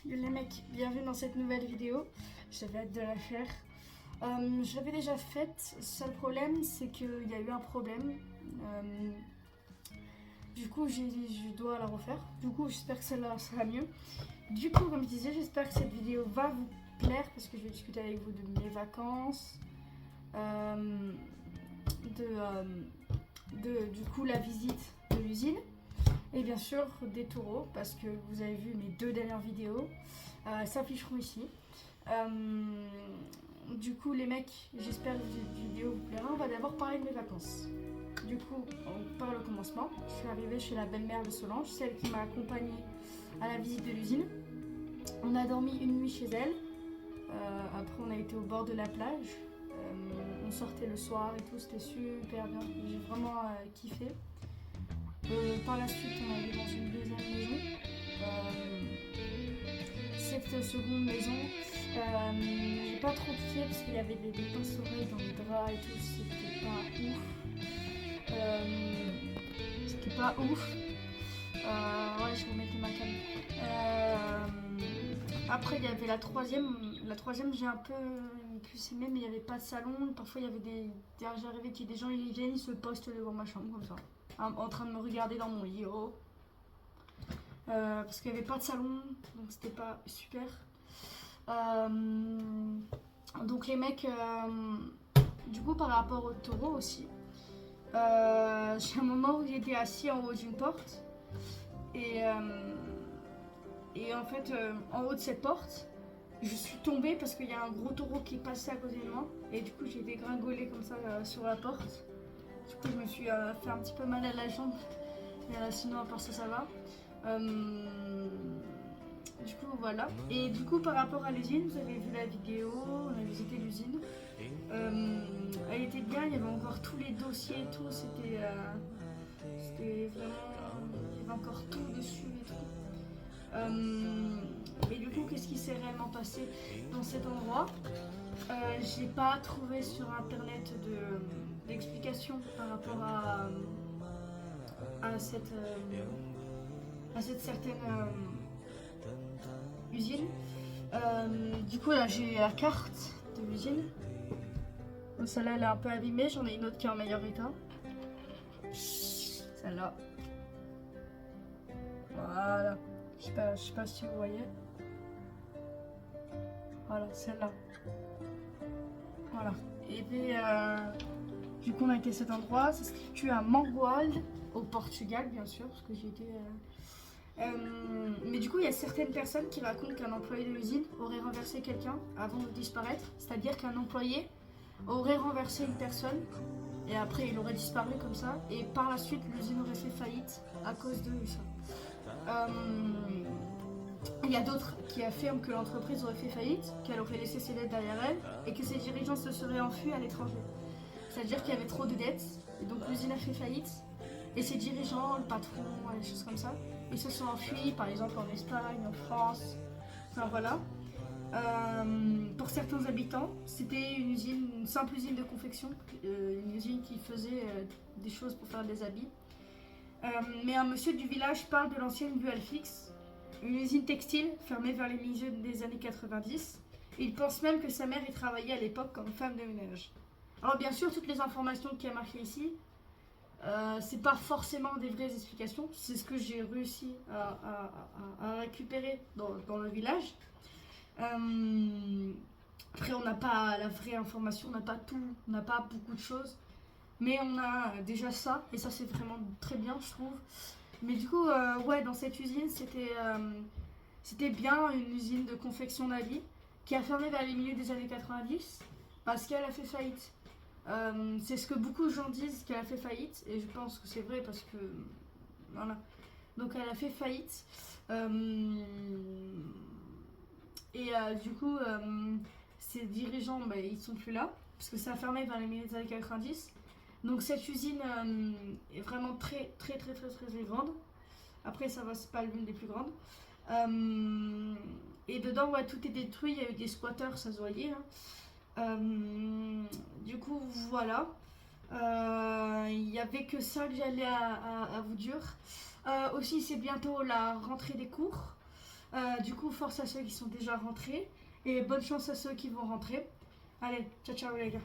Yo les mecs, bienvenue dans cette nouvelle vidéo. J'avais hâte de la faire. Je l'avais déjà faite. Seul problème, c'est qu'il y a eu un problème. Du coup, je dois la refaire. Du coup, j'espère que celle-là sera mieux. Du coup, comme je disais, j'espère que cette vidéo va vous plaire parce que je vais discuter avec vous de mes vacances, du coup la visite de l'usine. Et bien sûr des taureaux, parce que vous avez vu mes deux dernières vidéos s'afficheront ici. Du coup les mecs, j'espère que cette vidéo vous plaira. On va d'abord parler de mes vacances. Du coup, on part au commencement. Je suis arrivée chez la belle-mère de Solange, celle qui m'a accompagnée à la visite de l'usine. On a dormi une nuit chez elle. Après on a été au bord de la plage. On sortait le soir et tout, c'était super bien. J'ai vraiment kiffé. Par la suite, on est allé dans une deuxième maison. Cette seconde maison, j'ai pas trop kiffé parce qu'il y avait des pince-oreilles dans les draps et tout, c'était pas ouf. C'était pas ouf. Ouais, je remettais ma cam. Après, il y avait la troisième. La troisième, j'ai un peu plus aimé, mais il n'y avait pas de salon. Parfois, il y avait j'arrivais qu'il y ait des gens, ils viennent, ils se postent devant ma chambre comme ça, en train de me regarder dans mon lit. Oh. Parce qu'il n'y avait pas de salon, donc c'était pas super. Donc les mecs, du coup par rapport au taureau aussi, j'ai un moment où j'étais assis en haut d'une porte et en fait en haut de cette porte, je suis tombée parce qu'il y a un gros taureau qui est passé à côté de moi et du coup j'ai dégringolé comme ça sur la porte. Du coup je me suis fait un petit peu mal à la jambe, mais sinon à part ça ça va. Du coup voilà. Et du coup par rapport à l'usine, vous avez vu la vidéo, on a visité l'usine. Elle était bien, il y avait encore tous les dossiers et tout, c'était vraiment, il y avait encore tout dessus et tout. Et du coup qu'est-ce qui s'est réellement passé dans cet endroit? J'ai pas trouvé sur internet d'explication par rapport à cette certaine usine. Du coup là j'ai la carte de l'usine. Celle-là elle est un peu abîmée, j'en ai une autre qui est en meilleur état. Celle-là. Voilà. Je sais pas si vous voyez. Voilà, celle-là. Voilà. Et puis du coup on a été à cet endroit, ça se situe à Mangualde, au Portugal bien sûr, parce que j'ai été... mais du coup, il y a certaines personnes qui racontent qu'un employé de l'usine aurait renversé quelqu'un avant de disparaître. C'est-à-dire qu'un employé aurait renversé une personne et après il aurait disparu comme ça. Et par la suite, l'usine aurait fait faillite à cause de ça. Il y a d'autres qui affirment que l'entreprise aurait fait faillite, qu'elle aurait laissé ses dettes derrière elle et que ses dirigeants se seraient enfuis à l'étranger. C'est-à-dire qu'il y avait trop de dettes et donc l'usine a fait faillite. Et ses dirigeants, le patron, des choses comme ça, ils se sont enfuis, par exemple en Espagne, en France, enfin voilà. Pour certains habitants, c'était une simple usine de confection, une usine qui faisait des choses pour faire des habits. Mais un monsieur du village parle de l'ancienne Bualfix, une usine textile fermée vers les milieux des années 90. Et il pense même que sa mère y travaillait à l'époque comme femme de ménage. Alors bien sûr, toutes les informations qui a marquées ici, c'est pas forcément des vraies explications, c'est ce que j'ai réussi à récupérer dans le village. Après, on n'a pas la vraie information, on n'a pas tout, on n'a pas beaucoup de choses, mais on a déjà ça, et ça c'est vraiment très bien, je trouve. Mais du coup, ouais, dans cette usine, c'était bien une usine de confection d'habits qui a fermé vers les milieux des années 90 parce qu'elle a fait faillite. C'est ce que beaucoup de gens disent, qu'elle a fait faillite, et je pense que c'est vrai parce que voilà. Donc elle a fait faillite et du coup ses dirigeants ils sont plus là parce que ça a fermé vers les milieux des années 90. Donc cette usine est vraiment très très très très très très grande. Après ça va, c'est pas l'une des plus grandes. Et dedans ouais, tout est détruit, il y a eu des squatteurs, ça se voyait hein. Du coup voilà, il n'y avait que ça que j'allais à vous dire. Aussi c'est bientôt la rentrée des cours. Du coup, force à ceux qui sont déjà rentrés et bonne chance à ceux qui vont rentrer. Allez, ciao ciao les gars.